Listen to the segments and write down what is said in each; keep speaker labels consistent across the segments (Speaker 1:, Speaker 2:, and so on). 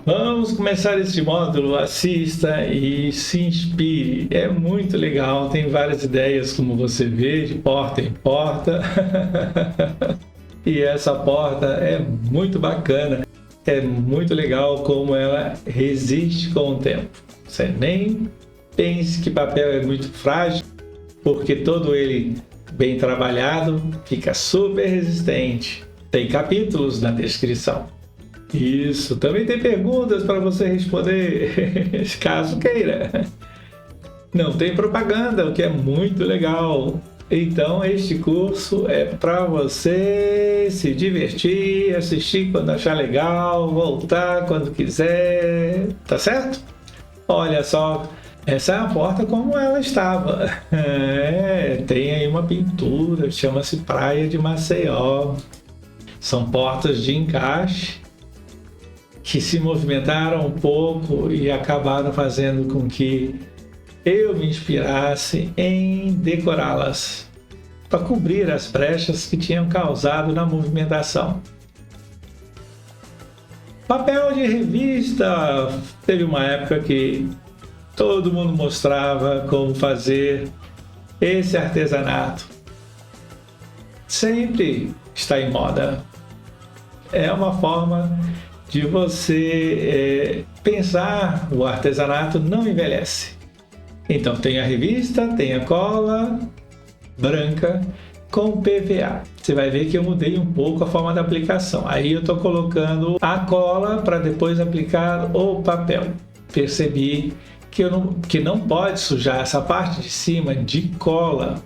Speaker 1: Vamos começar este módulo. Assista e se inspire. É muito legal, tem várias ideias, como você vê, de porta em porta. E essa porta é muito bacana. É muito legal como ela resiste com o tempo. Você nem pense que papel é muito frágil, porque todo ele bem trabalhado fica super resistente. Tem capítulos na descrição. Isso, também tem perguntas para você responder, caso queira. Não tem propaganda, o que é muito legal. Então, este curso é para você se divertir, assistir quando achar legal, voltar quando quiser, tá certo? Olha só, essa é a porta como ela estava. Tem aí uma pintura, chama-se Praia de Maceió. São portas de encaixe que se movimentaram um pouco e acabaram fazendo com que eu me inspirasse em decorá-las para cobrir as brechas que tinham causado na movimentação. Papel de revista. Teve uma época que todo mundo mostrava como fazer esse artesanato. Sempre está em moda. É uma forma de você pensar. O artesanato não envelhece. Então tem a revista, tem a cola branca com PVA. Você vai ver que eu mudei um pouco a forma da aplicação. Aí eu estou colocando a cola para depois aplicar o papel. Percebi que não pode sujar essa parte de cima de cola.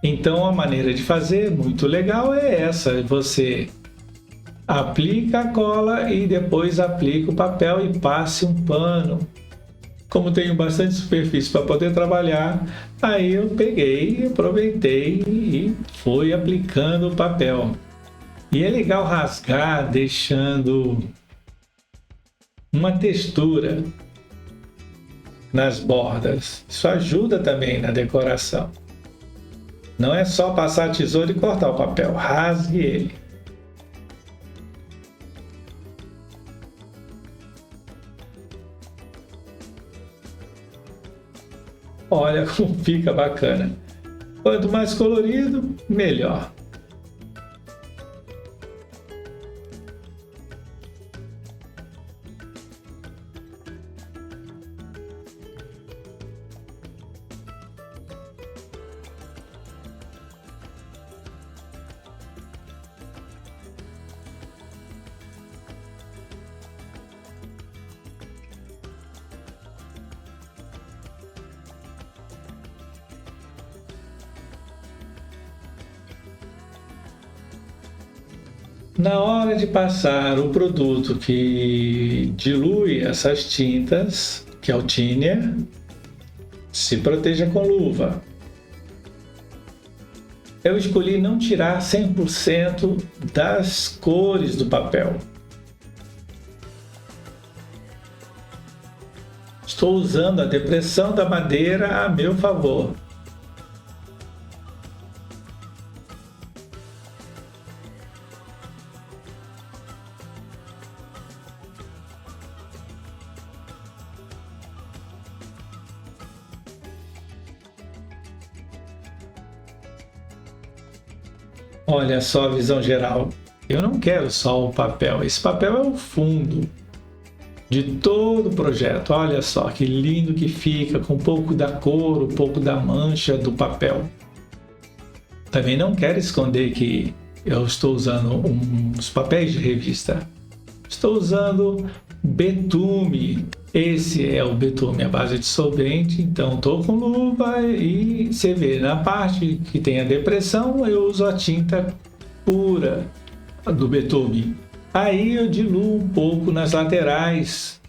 Speaker 1: Então a maneira de fazer muito legal é essa: você aplica a cola e depois aplica o papel e passe um pano. Como tenho bastante superfície para poder trabalhar, aí eu peguei, aproveitei e fui aplicando o papel. E é legal rasgar deixando uma textura nas bordas. Isso ajuda também na decoração. Não é só passar a tesoura e cortar o papel, rasgue ele. Olha como fica bacana. Quanto mais colorido, melhor. Na hora de passar o produto que dilui essas tintas, que é o thinner, se proteja com luva. Eu escolhi não tirar 100% das cores do papel. Estou usando a depressão da madeira a meu favor. Olha só a visão geral. Eu não quero só o papel. Esse papel é o fundo de todo o projeto. Olha só que lindo que fica, com um pouco da cor, um pouco da mancha do papel. Também não quero esconder que eu estou usando uns papéis de revista. Estou usando betume. Esse é o betume à base de solvente, então estou com luva e você vê, na parte que tem a depressão eu uso a tinta pura do betume. Aí eu diluo um pouco nas laterais.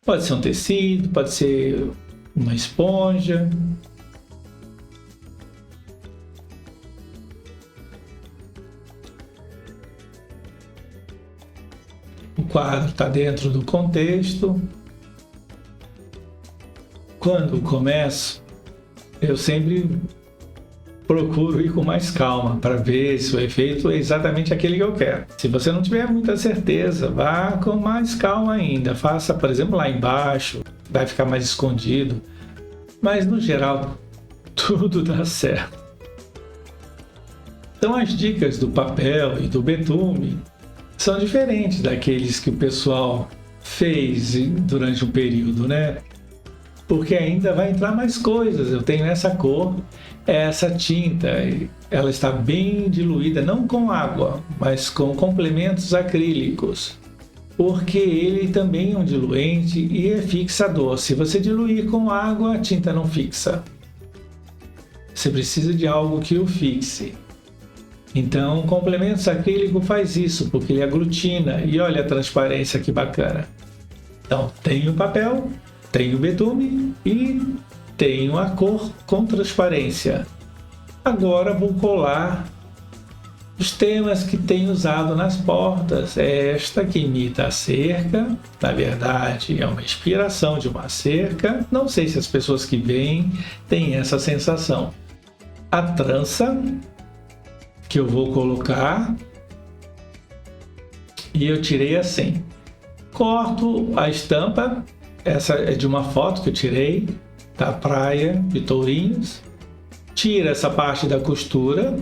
Speaker 1: Pode ser um tecido, pode ser uma esponja. O quadro está dentro do contexto. Quando começo, eu sempre procuro ir com mais calma para ver se o efeito é exatamente aquele que eu quero. Se você não tiver muita certeza, vá com mais calma ainda. Faça, por exemplo, lá embaixo, vai ficar mais escondido. Mas no geral, tudo dá certo. Então as dicas do papel e do betume são diferentes daqueles que o pessoal fez durante um período, né? Porque ainda vai entrar mais coisas. Eu tenho essa cor, essa tinta, ela está bem diluída, não com água, mas com complementos acrílicos, porque ele também é um diluente e é fixador. Se você diluir com água, a tinta não fixa. Você precisa de algo que o fixe. Então, o complementos acrílico faz isso, porque ele aglutina. E olha a transparência que bacana. Então, tem o papel, tem o betume e tenho a cor com transparência. Agora vou colar os temas que tenho usado nas portas. Esta que imita a cerca, na verdade é uma inspiração de uma cerca. Não sei se as pessoas que veem têm essa sensação. A trança que eu vou colocar e eu tirei assim. Corto a estampa, essa é de uma foto que eu tirei da praia de Tourinhos. Tira essa parte da costura,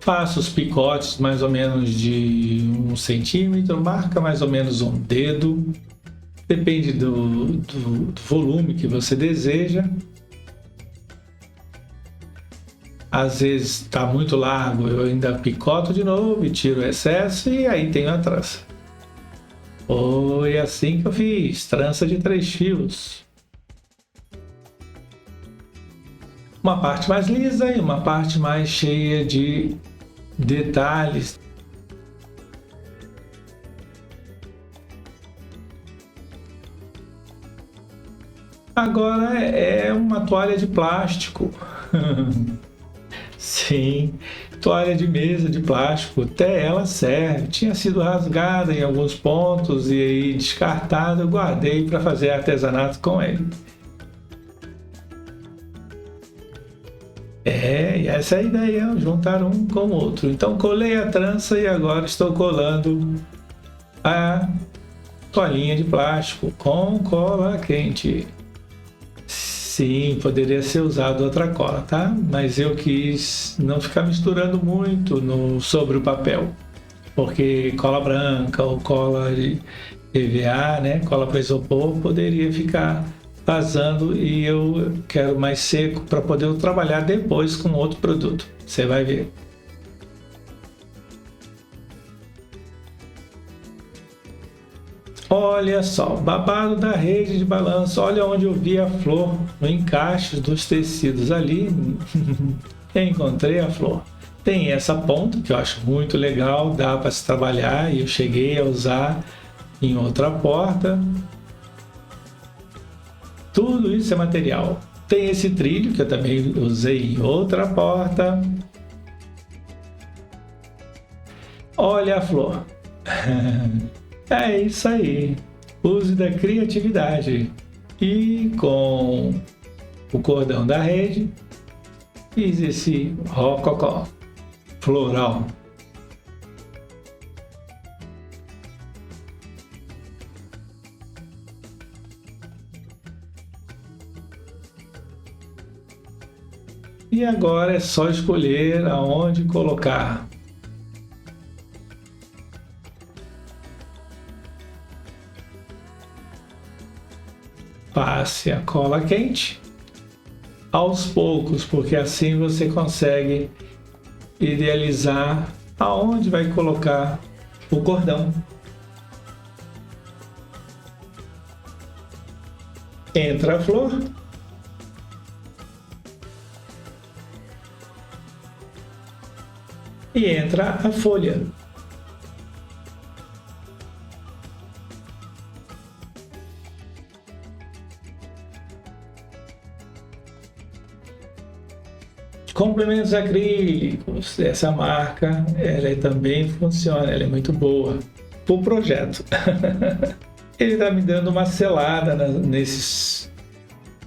Speaker 1: faço os picotes mais ou menos de 1 centímetro, marca mais ou menos um dedo, depende do volume que você deseja. Às vezes está muito largo, eu ainda picoto de novo e tiro o excesso e aí tenho a trança. Foi assim que eu fiz, trança de 3 fios. Uma parte mais lisa e uma parte mais cheia de detalhes. Agora é uma toalha de plástico. Sim, toalha de mesa de plástico, até ela serve. Tinha sido rasgada em alguns pontos e aí descartada, eu guardei para fazer artesanato com ele. E essa é a ideia, juntar um com o outro. Então colei a trança e agora estou colando a toalhinha de plástico com cola quente. Sim, poderia ser usado outra cola, tá? Mas eu quis não ficar misturando muito sobre o papel, porque cola branca ou cola de EVA, né? Cola para isopor, poderia ficar vazando e eu quero mais seco para poder trabalhar depois com outro produto. Você vai ver. Olha só, babado da rede de balanço. Olha onde eu vi a flor no encaixe dos tecidos ali. Encontrei a flor. Tem essa ponta que eu acho muito legal, dá para se trabalhar e eu cheguei a usar em outra porta. Tudo isso é material. Tem esse trilho que eu também usei em outra porta. Olha a flor. É isso aí. Use da criatividade. E com o cordão da rede, fiz esse rococó floral. E agora é só escolher aonde colocar. Passe a cola quente aos poucos, porque assim você consegue idealizar aonde vai colocar o cordão. Entra a flor. E entra a folha. Complementos acrílicos, essa marca, ela também funciona, ela é muito boa para o projeto. Ele está me dando uma selada nesses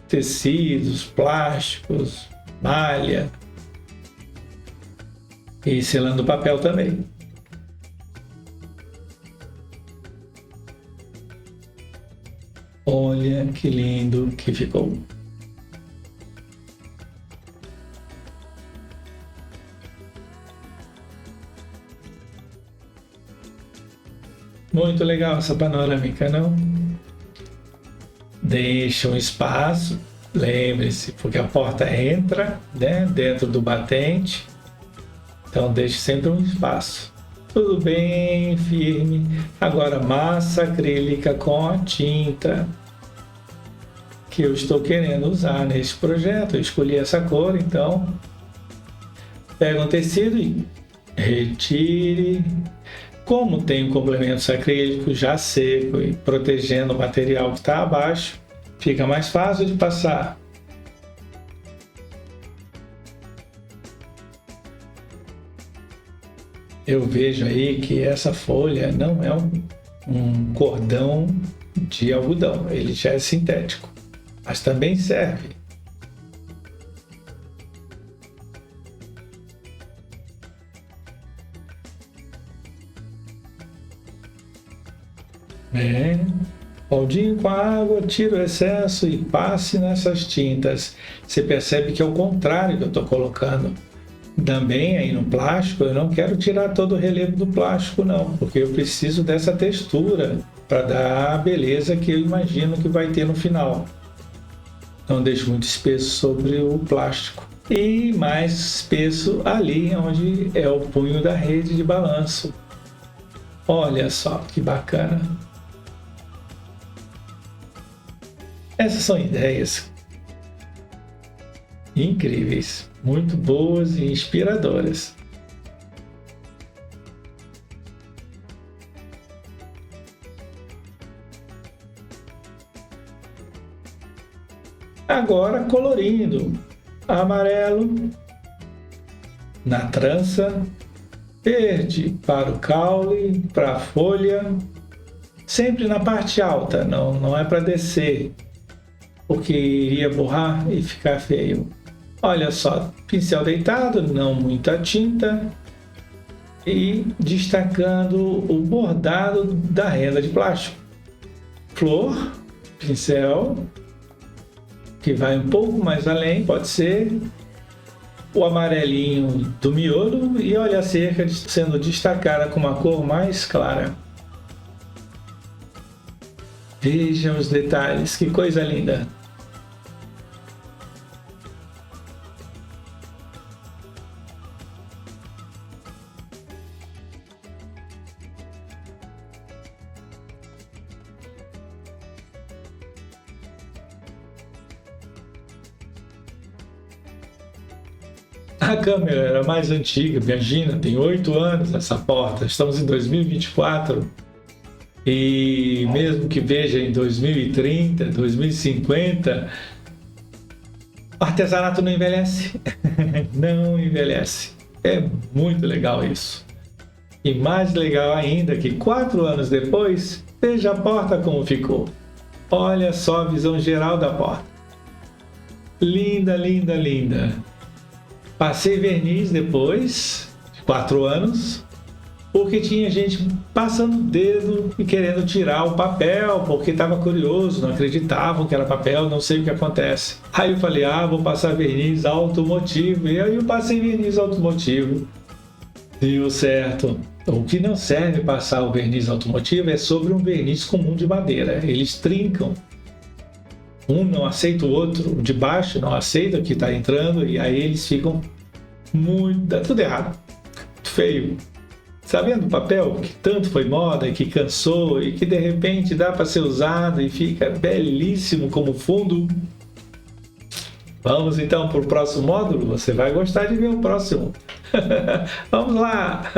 Speaker 1: tecidos, plásticos, malha e selando o papel também. Olha que lindo que ficou. Muito legal essa panorâmica, não? Deixa um espaço, lembre-se, porque a porta entra, né, dentro do batente, então deixe sempre um espaço. Tudo bem firme. Agora massa acrílica com a tinta que eu estou querendo usar nesse projeto. Eu escolhi essa cor, então pega um tecido e retire. Como tem um complemento acrílico já seco e protegendo o material que está abaixo, fica mais fácil de passar. Eu vejo aí que essa folha não é um cordão de algodão, ele já é sintético, mas também serve. Baldinho com a água, tira o excesso e passe nessas tintas. Você percebe que é o contrário que eu estou colocando. Também aí no plástico, eu não quero tirar todo o relevo do plástico não, porque eu preciso dessa textura para dar a beleza que eu imagino que vai ter no final. Não deixo muito espesso sobre o plástico. E mais espesso ali onde é o punho da rede de balanço. Olha só que bacana. Essas são ideias incríveis, muito boas e inspiradoras. Agora colorindo: amarelo na trança, verde para o caule, para a folha, sempre na parte alta, não é para descer, porque iria borrar e ficar feio. Olha só, pincel deitado, não muita tinta, e destacando o bordado da renda de plástico. Flor, pincel, que vai um pouco mais além, pode ser o amarelinho do miolo, e olha a cerca sendo destacada com uma cor mais clara. Vejam os detalhes, que coisa linda! A câmera era mais antiga, imagina, tem 8 anos essa porta, estamos em 2024 e mesmo que veja em 2030, 2050, o artesanato não envelhece, não envelhece. É muito legal isso. E mais legal ainda que 4 anos depois, veja a porta como ficou. Olha só a visão geral da porta. Linda, linda, linda. Passei verniz depois de 4 anos, porque tinha gente passando o dedo e querendo tirar o papel, porque estava curioso, não acreditavam que era papel, não sei o que acontece. Aí eu falei, vou passar verniz automotivo, e aí eu passei verniz automotivo. Deu certo. O que não serve passar o verniz automotivo é sobre um verniz comum de madeira, eles trincam. Um não aceita o outro, o de baixo não aceita o que está entrando, e aí eles ficam dá tudo errado, feio. Sabendo o papel que tanto foi moda, que cansou e que de repente dá para ser usado e fica belíssimo como fundo. Vamos então para o próximo módulo, você vai gostar de ver o próximo. Vamos lá!